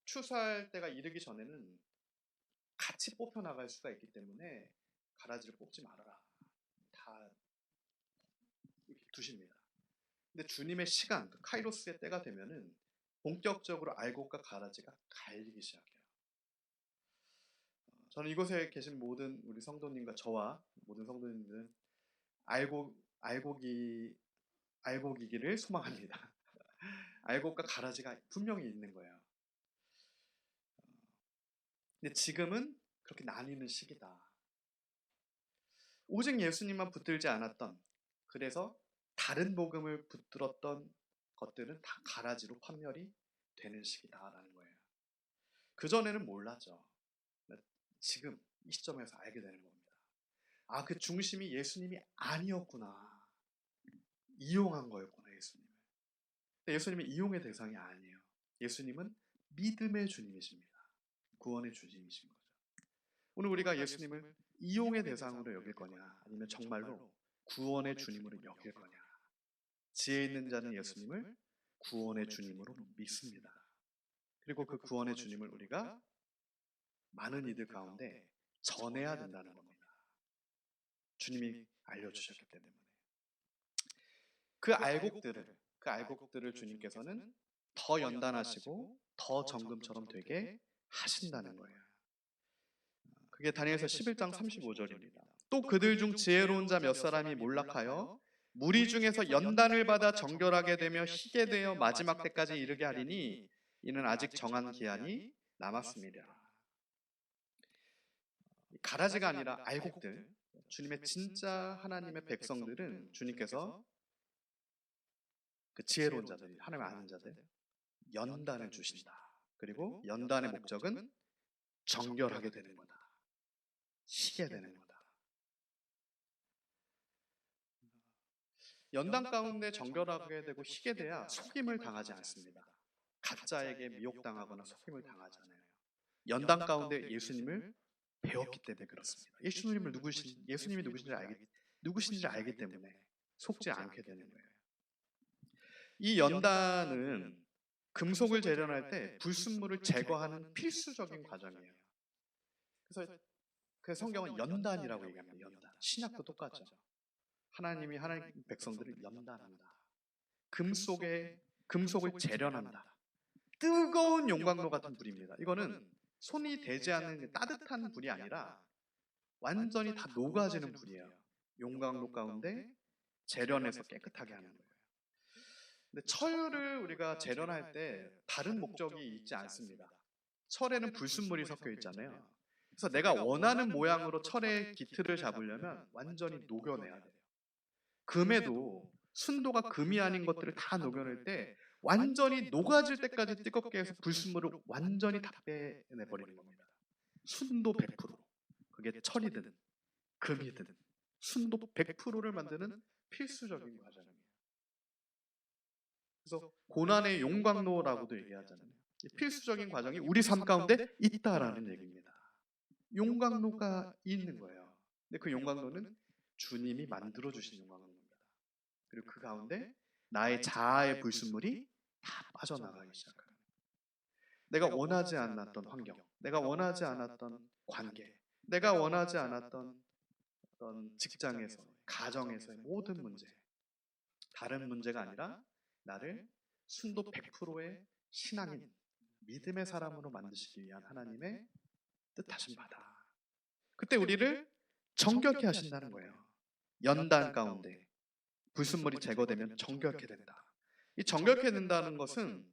추수할 때가 이르기 전에는 같이 뽑혀 나갈 수가 있기 때문에 가라지를 뽑지 말아라. 다 두십니다. 근데 주님의 시간, 카이로스의 때가 되면은 본격적으로 알곡과 가라지가 갈리기 시작해요. 저는 이곳에 계신 모든 우리 성도님과 저와 모든 성도님들은 알곡이기를 소망합니다. 알곡과 가라지가 분명히 있는 거예요. 근데 지금은 그렇게 나뉘는 시기다. 오직 예수님만 붙들지 않았던, 그래서 다른 복음을 붙들었던 것들은 다 가라지로 판멸이 되는 시기다라는 거예요. 그전에는 몰랐죠. 지금 이 시점에서 알게 되는 겁니다. 아, 그 중심이 예수님이 아니었구나. 이용한 거였구나, 예수님을. 예수님은 이용의 대상이 아니에요. 예수님은 믿음의 주님이십니다. 구원의 주님이신 거죠. 오늘 우리가 예수님을 이용의 대상으로 여길 거냐, 아니면 정말로 구원의 주님으로 여길 거냐. 지혜 있는 자는 예수님을 구원의 주님으로 믿습니다. 그리고 그 구원의 주님을 우리가 많은 이들 가운데 전해야 된다는 겁니다. 주님이 알려주셨기 때문에. 그 알곡들을 주님께서는 더 연단하시고 더 정금처럼 되게 하신다는 거예요. 그게 다니엘서 11장 35절입니다. 또 그들 중 지혜로운 자 몇 사람이 몰락하여 무리 중에서 연단을 받아 정결하게 되며 희게 되어 마지막 때까지 이르게 하리니 이는 아직 정한 기한이 남았습니다. 가라지가 아니라 알곡들, 주님의 진짜 하나님의 백성들은 주님께서 그 지혜로운 자들, 하나님을 아는 자들 연단을 주신다. 그리고 연단의 목적은 정결하게 되는 거다. 희게 되는 거다. 연단 가운데 정결하게 되고 희게 돼야 속임을 당하지 않습니다. 가짜에게 미혹당하거나 속임을 당하지 않아요. 연단 가운데 예수님을 배웠기 때문에 그렇습니다. 예수님이 누구신지 알기 때문에 속지 않게 되는 거예요. 이 연단은 금속을 재련할 때 불순물을 제거하는 필수적인 과정이에요. 그래서 성경은 연단이라고 얘기합니다. 연단. 신약도 똑같죠. 하나님이 하나님 백성들을 연단한다. 금속을 재련한다. 뜨거운 용광로 같은 불입니다. 이거는 손이 되지 않는 따뜻한 불이 아니라 완전히 다 녹아지는 불이에요. 용광로 가운데 재련해서 깨끗하게 하는 거예요. 근데 철을 우리가 재련할 때 다른 목적이 있지 않습니다. 철에는 불순물이 섞여 있잖아요. 그래서 내가 원하는 모양으로 철의 기틀을 잡으려면 완전히 녹여내야 돼요. 금에도 순도가 금이 아닌 것들을 다 녹여낼 때 완전히 녹아질 때까지 뜨겁게 해서 불순물을 완전히 다 빼내버리는 겁니다. 순도 100%. 그게 철이든 금이든 순도 100%를 만드는 필수적인 과정이에요. 그래서 고난의 용광로라고도 얘기하잖아요. 필수적인 과정이 우리 삶 가운데 있다라는 얘기입니다. 용광로가 있는 거예요. 근데 그 용광로는 주님이 만들어주신 용광로입니다. 그리고 그 가운데 나의 자아의 불순물이 다 빠져나가기 시작합니다. 내가 원하지 않았던 환경, 내가 원하지 않았던 관계, 내가 원하지 않았던 어떤 직장에서, 가정에서의 모든 문제, 다른 문제가 아니라 나를 순도 100%의 신앙인, 믿음의 사람으로 만드시기 위한 하나님의 뜻하신 바다. 그때 우리를 정결케 하신다는 거예요. 연단 가운데 불순물이 제거되면 정결케 된다. 이 정결케 된다는 것은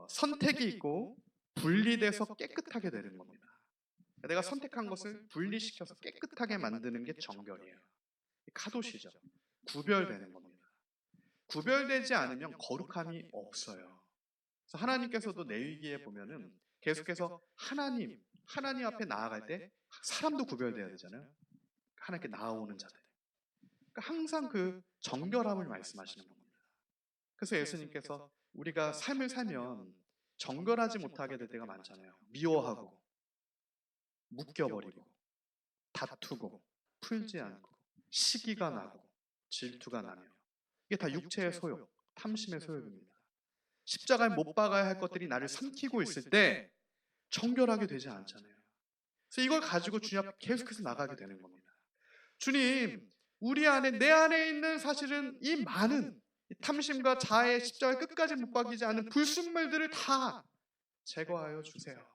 선택이 있고 분리돼서 깨끗하게 되는 겁니다. 내가 선택한 것을 분리시켜서 깨끗하게 만드는 게 정결이에요. 카도시죠. 구별되는 겁니다. 구별되지 않으면 거룩함이 없어요. 그래서 하나님께서도 레위기에 보면은 계속해서 하나님 앞에 나아갈 때 사람도 구별돼야 되잖아요. 하나님께 나아오는 자들. 그러니까 항상 그 정결함을 말씀하시는 겁니다. 그래서 예수님께서 우리가 삶을 살면 정결하지 못하게 될 때가 많잖아요. 미워하고 묶여버리고 다투고 풀지 않고 시기가 나고 질투가 나며 이게 다 육체의 소욕, 탐심의 소욕입니다. 십자가에 못 박아야 할 것들이 나를 삼키고 있을 때 정결하게 되지 않잖아요. 그래서 이걸 가지고 주님 앞에 계속해서 나가게 되는 겁니다. 주님, 우리 안에, 내 안에 있는 사실은 이 많은 탐심과 자아의 십자가에 끝까지 못 박이지 않은 불순물들을 다 제거하여 주세요.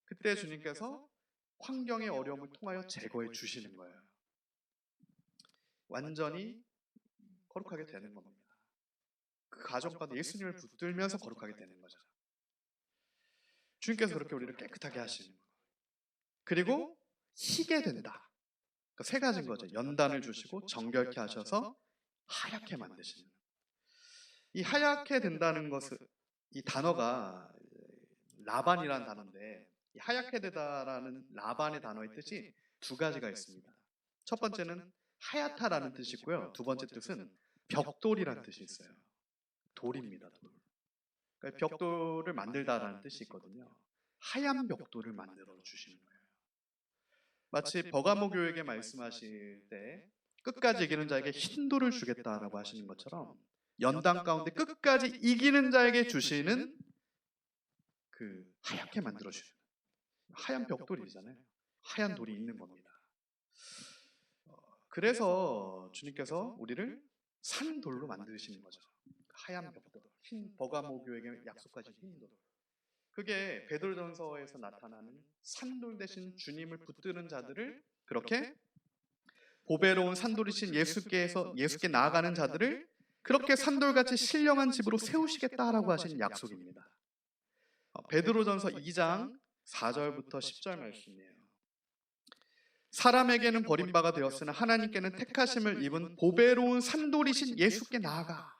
그때 주님께서 환경의 어려움을 통하여 제거해 주시는 거예요. 완전히 거룩하게 되는 겁니다. 그 과정까지 예수님을 붙들면서 거룩하게 되는 거죠. 주님께서 그렇게 우리를 깨끗하게 하시는 거예요. 그리고 희게 된다. 그러니까 세 가지인 거죠. 연단을 주시고 정결케 하셔서 하얗게 만드시는. 이 하얗게 된다는 것은 이 단어가 라반이라는 단어인데 이 하얗게 되다라는 라반의 단어의 뜻이 두 가지가 있습니다. 첫 번째는 하얗다라는 뜻이 있고요. 두 번째 뜻은 벽돌이라는 뜻이 있어요. 돌입니다. 돌. 그러니까 벽돌을 만들다라는 뜻이 있거든요. 하얀 벽돌을 만들어 주시는 거예요. 마치 버가모 교회에게 말씀하실 때 끝까지 이기는 자에게 흰돌을 주겠다라고 하시는 것처럼 연단 가운데 끝까지 이기는 자에게 주시는 그 하얗게 만들어 주시는 하얀 벽돌이잖아요. 하얀 돌이 있는 겁니다. 그래서 주님께서 우리를 산 돌로 만드시는 거죠. 하얀 벽돌, 흰 버가모 교회에게 약속하신 흰 돌. 그게 베드로전서에서 나타나는 산돌 대신 주님을 붙드는 자들을 그렇게 보배로운 산돌이신 예수께 나아가는 자들을 그렇게 산돌같이 신령한 집으로 세우시겠다라고 하신 약속입니다. 베드로전서 2장 4절부터 10절 말씀이에요. 사람에게는 버림바가 되었으나 하나님께는 택하심을 입은 보배로운 산돌이신 예수께 나아가.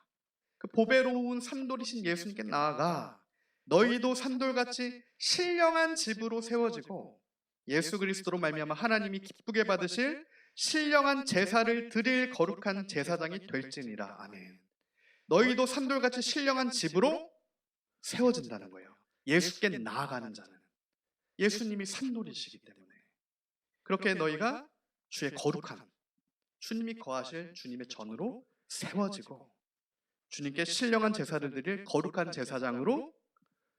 그 보배로운 산돌이신 예수님께 나아가 너희도 산돌같이 신령한 집으로 세워지고 예수 그리스도로 말미암아 하나님이 기쁘게 받으실 신령한 제사를 드릴 거룩한 제사장이 될지니라. 아멘. 너희도 산돌같이 신령한 집으로 세워진다는 거예요. 예수께 나아가는 자는 예수님이 산돌이시기 때문에 그렇게 너희가 주의 거룩한 주님이 거하실 주님의 전으로 세워지고 주님께 신령한 제사를 드릴 거룩한 제사장으로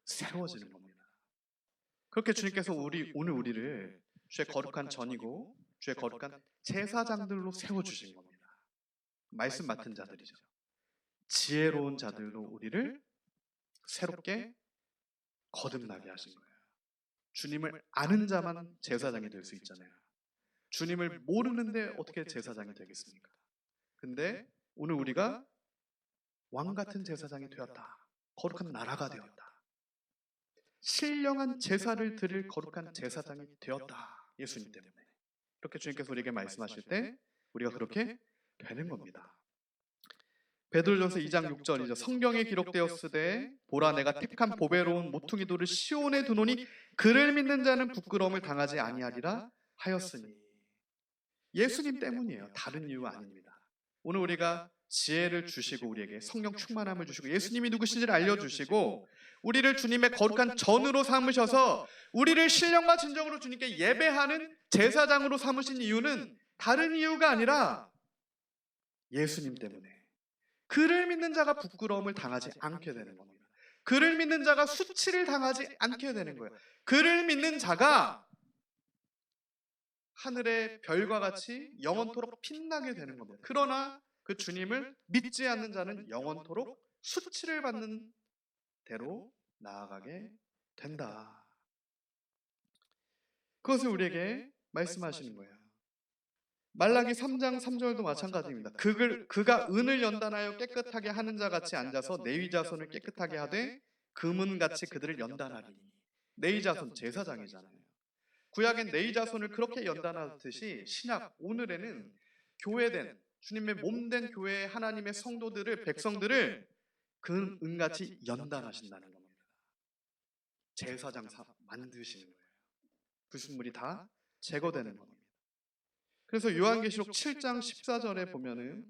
세워지는 겁니다. 그렇게 주님께서 오늘 우리를 주의 거룩한 전이고 주의 거룩한 제사장들로 세워주신 겁니다. 말씀 맡은 자들이죠. 지혜로운 자들로 우리를 새롭게 거듭나게 하신 거예요. 주님을 아는 자만 제사장이 될 수 있잖아요. 주님을 모르는데 어떻게 제사장이 되겠습니까? 근데 오늘 우리가 왕같은 제사장이 되었다. 거룩한 나라가 되었다. 신령한 제사를 드릴 거룩한 제사장이 되었다. 예수님 때문에. 이렇게 주님께서 우리에게 말씀하실 때 우리가 그렇게 되는 겁니다. 베드로전서 2장 6절이죠. 성경에 기록되었으되 보라 내가 택한 보배로운 모퉁이 돌을 시온에 두노니 그를 믿는 자는 부끄러움을 당하지 아니하리라 하였으니. 예수님 때문이에요. 다른 이유가 아닙니다. 오늘 우리가 지혜를 주시고 우리에게 성령 충만함을 주시고 예수님이 누구신지를 알려주시고 우리를 주님의 거룩한 전으로 삼으셔서 우리를 신령과 진정으로 주님께 예배하는 제사장으로 삼으신 이유는 다른 이유가 아니라 예수님 때문에. 그를 믿는 자가 부끄러움을 당하지 않게 되는 겁니다. 그를 믿는 자가 수치를 당하지 않게 되는 거예요. 그를 믿는 자가 하늘의 별과 같이 영원토록 빛나게 되는 겁니다. 그러나 그 주님을 믿지 않는 자는 영원토록 수치를 받는 대로 나아가게 된다. 그것을 우리에게 말씀하시는 거예요. 말라기 3장 3절도 마찬가지입니다. 그가 은을 연단하여 깨끗하게 하는 자 같이 앉아서 내위 자손을 깨끗하게 하되 금은같이 그들을 연단하리니. 내위 자손 제사장이잖아요. 구약엔 내위 자손을 그렇게 연단하듯이 신약 오늘에는 교회된 주님의 몸된 교회의 하나님의 성도들을 백성들을 금은같이 연단하신다는 겁니다. 제사장 만드시는 거예요. 불순물이 다 제거되는 겁니다. 그래서 요한계시록 7장 14절에 보면은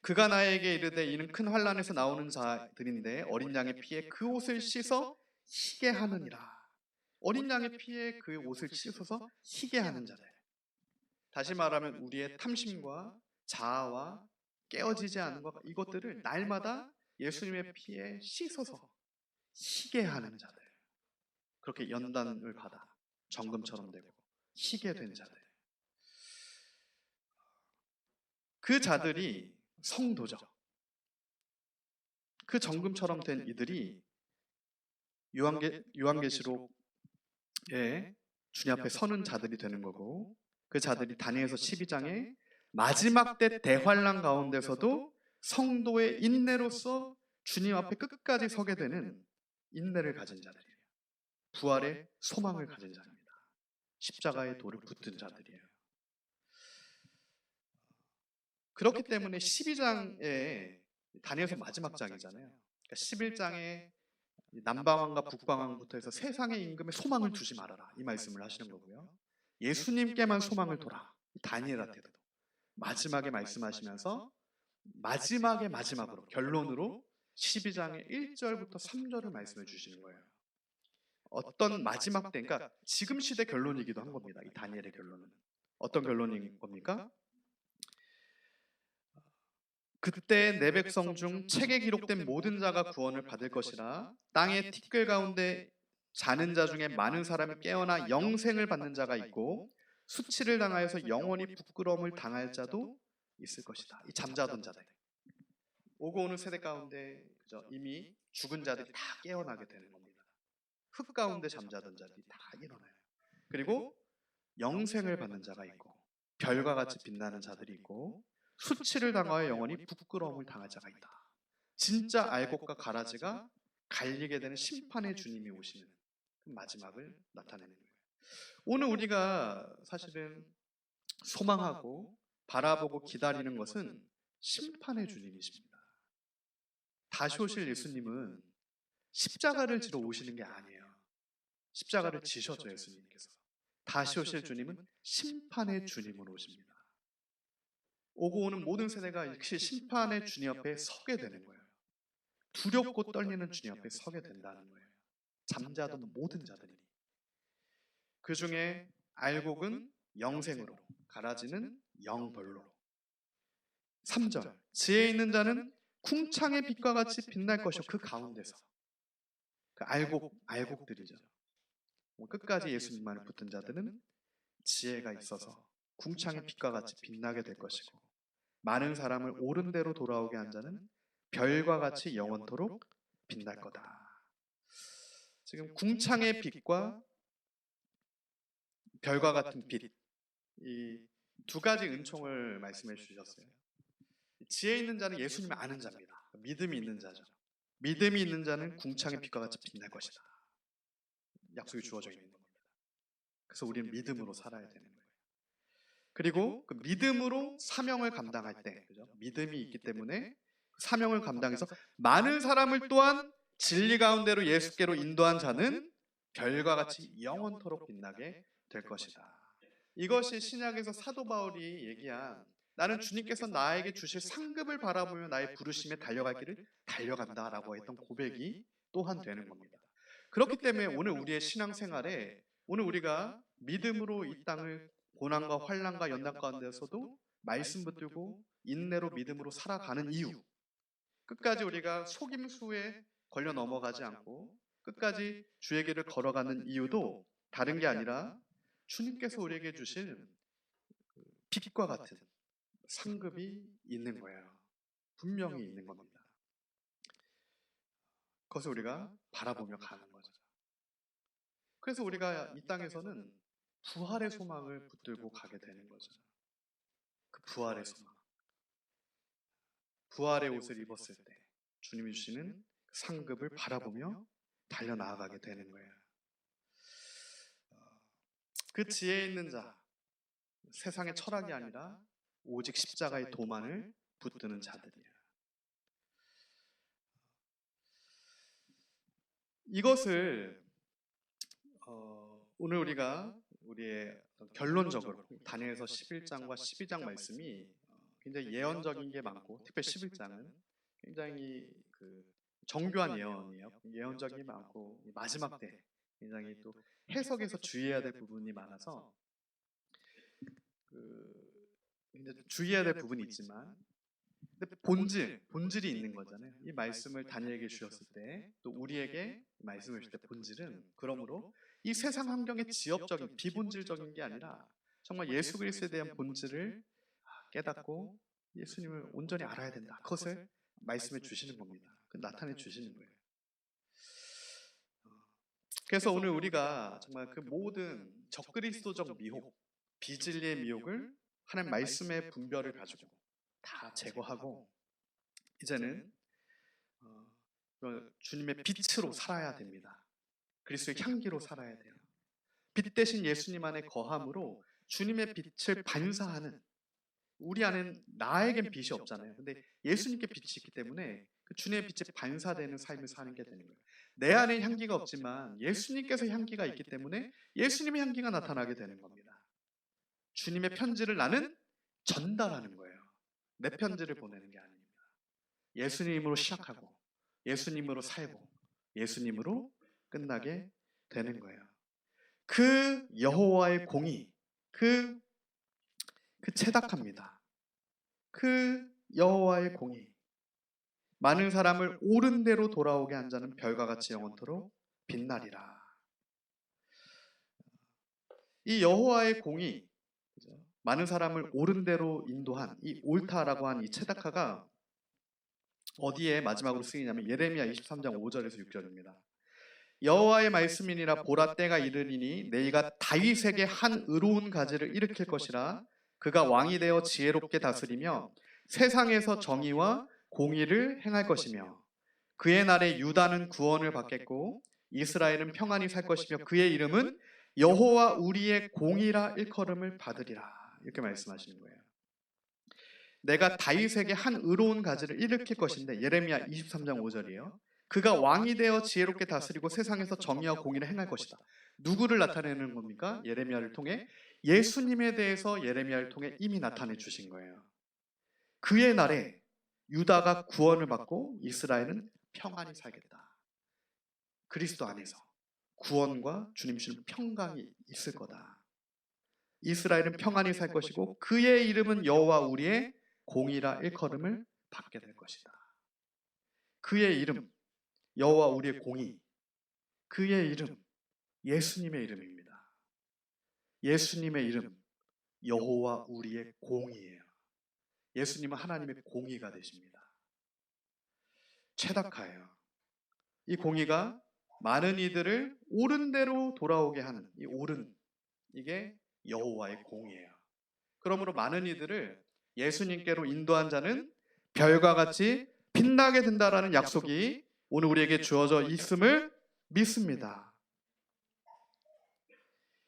그가 나에게 이르되 이는 큰 환난에서 나오는 자들인데 어린 양의 피에 그 옷을 씻어 희게 하느니라. 어린 양의 피에 그 옷을 씻어서 희게 하는 자들. 다시 말하면 우리의 탐심과 자아와 깨어지지 않은 것 이것들을 날마다 예수님의 피에 씻어서 희게 하는 자들. 그렇게 연단을 받아 정금처럼 되고 희게 된 자들. 그 자들이 성도죠. 그 정금처럼 된 이들이 요한계시록에 주님 앞에 서는 자들이 되는 거고 그 자들이 다니엘서 12장에 마지막 때 대환란 가운데서도 성도의 인내로서 주님 앞에 끝까지 서게 되는 인내를 가진 자들이에요. 부활의 소망을 가진 자입니다. 십자가의 돌을 붙든 자들이에요. 그렇기 때문에 12장에 다니엘서 마지막 장이잖아요. 그러니까 11장에 남방왕과 북방왕부터 해서 세상의 임금에 소망을 두지 말아라 이 말씀을 하시는 거고요. 예수님께만 소망을 둬라. 다니엘한테도 마지막에 말씀하시면서 마지막으로 결론으로 12장의 1절부터 3절을 말씀해 주시는 거예요. 어떤 마지막 때, 그러니까 지금 시대 결론이기도 한 겁니다. 이 다니엘의 결론은 어떤 결론인 겁니까? 그때 내 백성 중 책에 기록된 모든 자가 구원을 받을 것이라. 땅의 티끌 가운데 자는 자 중에 많은 사람이 깨어나 영생을 받는 자가 있고 수치를 당하여서 영원히 부끄러움을 당할 자도 있을 것이다. 이 잠자던 자들, 오고 오는 세대 가운데 이미 죽은 자들이 다 깨어나게 되는 겁니다. 흙 가운데 잠자던 자들이 다 일어나요. 그리고 영생을 받는 자가 있고 별과 같이 빛나는 자들이 있고 수치를 당하여 영원히 부끄러움을 당할 자가 있다. 진짜 알곡과 가라지가 갈리게 되는 심판의 주님이 오시는 그 마지막을 나타내는 거예요. 오늘 우리가 사실은 소망하고 바라보고 기다리는 것은 심판의 주님이십니다. 다시 오실 예수님은 십자가를 지러 오시는 게 아니에요. 십자가를 지셔서 예수님께서. 다시 오실 주님은 심판의 주님으로 오십니다. 오고 오는 모든 세대가 역시 심판의 주님 앞에 서게 되는 거예요. 두렵고 떨리는 주님 앞에 서게 된다는 거예요. 잠자던 모든 자들이. 그 중에 알곡은 영생으로, 가라지는 영벌로. 3절, 지혜 있는 자는 궁창의 빛과 같이 빛날 것이요. 그 가운데서 그 알곡들이죠. 끝까지 예수님만을 붙든 자들은 지혜가 있어서 궁창의 빛과 같이 빛나게 될 것이고, 많은 사람을 옳은 대로 돌아오게 한 자는 별과 같이 영원토록 빛날 거다. 지금 궁창의 빛과 별과 같은 빛, 이 두 가지 은총을 말씀해 주셨어요. 지혜 있는 자는 예수님을 아는 자입니다. 믿음이 있는 자죠. 믿음이 있는 자는 궁창의 빛과 같이 빛날 것이다. 약속이 주어져 있는 겁니다. 그래서 우리는 믿음으로 살아야 되는 거예요. 그리고 그 믿음으로 사명을 감당할 때, 그죠? 믿음이 있기 때문에 사명을 감당해서 많은 사람을 또한 진리 가운데로 예수께로 인도한 자는 별과 같이 영원토록 빛나게 될 것이다. 이것이 신약에서 사도 바울이 얘기한 나는 주님께서 나에게 주실 상급을 바라보며 나의 부르심에 달려갈 길을 달려간다라고 했던 고백이 또한 되는 겁니다. 그렇기 때문에 오늘 우리의 신앙생활에, 오늘 우리가 믿음으로 이 땅을 고난과 환난과 연단 가운데서도 말씀 붙들고 인내로 믿음으로 살아가는 이유, 끝까지 우리가 속임수에 걸려 넘어가지 않고 끝까지 주의 길을 걸어가는 이유도 다른 게 아니라 주님께서 우리에게 주실 빛과 같은 상급이 있는 거예요. 분명히 있는 겁니다. 그것을 우리가 바라보며 가는 거죠. 그래서 우리가 이 땅에서는 부활의 소망을 붙들고 가게 되는 거죠. 그 부활의 소망, 부활의 옷을 입었을 때 주님이 주시는 상급을 바라보며 달려나가게 되는 거예요. 그 지혜 있는 자, 세상의 철학이 아니라 오직 십자가의 도만을 붙드는 자들이에요. 이것을 오늘 우리가 우리의 결론적으로 다니엘서 11장과 12장 말씀이 굉장히 예언적인 게 많고, 특히 11장은 굉장히 정교한 예언이에요. 예언적인 게 많고 마지막 때 굉장히 또 해석에서 주의해야 될 부분이 많아서 주의해야 될 부분이 있지만, 근데 본질이 있는 거잖아요. 이 말씀을 다니엘에게 주셨을 때, 또 우리에게 말씀을 주실 때 본질은, 그러므로 이 세상 환경의 지엽적인 비본질적인 게 아니라 정말 예수 그리스도에 대한 본질을 깨닫고 예수님을 온전히 알아야 된다. 그것을 말씀해 주시는 겁니다. 나타내 주시는 거예요. 그래서 오늘 우리가 정말 그 모든 적그리스도적 미혹, 비진리의 미혹을 하나님 말씀의 분별을 가지고 다 제거하고 이제는 주님의 빛으로 살아야 됩니다. 그리스도의 향기로 살아야 돼요. 빛 대신 예수님 안에 거함으로 주님의 빛을 반사하는, 우리 안엔 나에겐 빛이 없잖아요. 근데 예수님께 빛이 있기 때문에 그 주님의 빛에 반사되는 삶을 사는 게 되는 거예요. 내 안에 향기가 없지만 예수님께서 향기가 있기 때문에 예수님의 향기가 나타나게 되는 겁니다. 주님의 편지를 나는 전달하는 거예요. 내 편지를 보내는 게 아닙니다. 예수님으로 시작하고 예수님으로 살고 예수님으로 끝나게 되는 거예요. 그 여호와의 공의, 그 체닥합니다. 그 여호와의 공의, 많은 사람을 옳은 대로 돌아오게 한 자는 별과 같이 영원토록 빛나리라. 이 여호와의 공의, 많은 사람을 옳은 대로 인도한 이 옳다라고 한 이 체다카가 어디에 마지막으로 쓰이냐면 예레미야 23장 5절에서 6절입니다. 여호와의 말씀이니라 보라 때가 이르리니 내가 다윗에게 한 의로운 가지를 일으킬 것이라. 그가 왕이 되어 지혜롭게 다스리며 세상에서 정의와 공의를 행할 것이며 그의 날에 유다는 구원을 받겠고 이스라엘은 평안히 살 것이며 그의 이름은 여호와 우리의 공의라 일컬음을 받으리라. 이렇게 말씀하시는 거예요. 내가 다윗에게 한 의로운 가지를 일으킬 것인데 예레미야 23장 5절이에요. 그가 왕이 되어 지혜롭게 다스리고 세상에서 정의와 공의를 행할 것이다. 누구를 나타내는 겁니까? 예레미야를 통해 예수님에 대해서 예레미야를 통해 이미 나타내 주신 거예요. 그의 날에 유다가 구원을 받고 이스라엘은 평안히 살겠다. 그리스도 안에서 구원과 주님 주시는 평강이 있을 거다. 이스라엘은 평안히 살 것이고 그의 이름은 여호와 우리의 공의라 일컬음을 받게 될 것이다. 그의 이름 여호와 우리의 공의, 그의 이름 예수님의 이름입니다. 예수님의 이름 여호와 우리의 공의예요. 예수님은 하나님의 공의가 되십니다. 체다카예요. 이 공의가 많은 이들을 옳은 대로 돌아오게 하는 이 옳은, 이게 여호와의 공의예요. 그러므로 많은 이들을 예수님께로 인도한 자는 별과 같이 빛나게 된다라는 약속이 오늘 우리에게 주어져 있음을 믿습니다.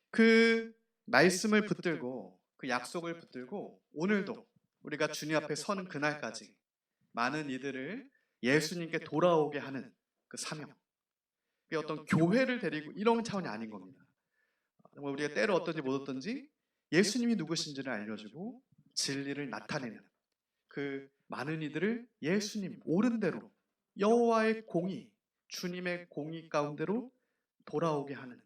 그 말씀을 붙들고 그 약속을 붙들고 오늘도 우리가 주님 앞에 서는 그날까지 많은 이들을 예수님께 돌아오게 하는 그 사명, 그게 어떤 교회를 데리고 이런 차원이 아닌 겁니다. 정말 우리가 때로 어떤지 못 어떤지 예수님이 누구신지를 알려주고 진리를 나타내는 그 많은 이들을 예수님 옳은 대로 여호와의 공의, 주님의 공의 가운데로 돌아오게 하는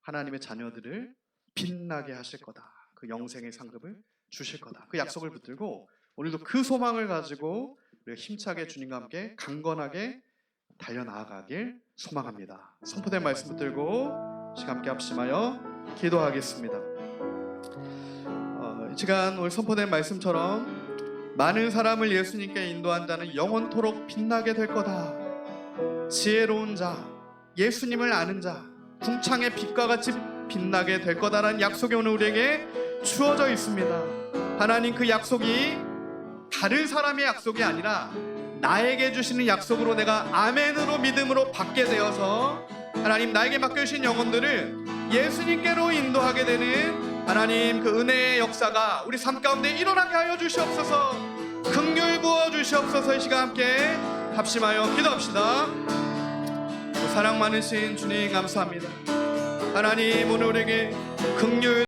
하나님의 자녀들을 빛나게 하실 거다. 그 영생의 상급을 주실 거다. 그 약속을 붙들고 오늘도 그 소망을 가지고 우리가 힘차게 주님과 함께 강건하게 달려나아가길 소망합니다. 선포된 말씀 붙들고 시간 함께 합심하여 기도하겠습니다. 이 시간 오늘 선포된 말씀처럼 많은 사람을 예수님께 인도한 자는 영원토록 빛나게 될 거다. 지혜로운 자, 예수님을 아는 자, 궁창의 빛과 같이 빛나게 될 거다라는 약속이 오늘 우리에게 주어져 있습니다. 하나님, 그 약속이 다른 사람의 약속이 아니라 나에게 주시는 약속으로 내가 아멘으로 믿음으로 받게 되어서 하나님 나에게 맡겨주신 영혼들을 예수님께로 인도하게 되는 하나님 그 은혜의 역사가 우리 삶 가운데 일어나게 하여 주시옵소서. 긍휼 부어 주시옵소서. 이 시간 함께 합심하여 기도합시다. 사랑 많으신 주님 감사합니다. 하나님 오늘 우리에게 긍휼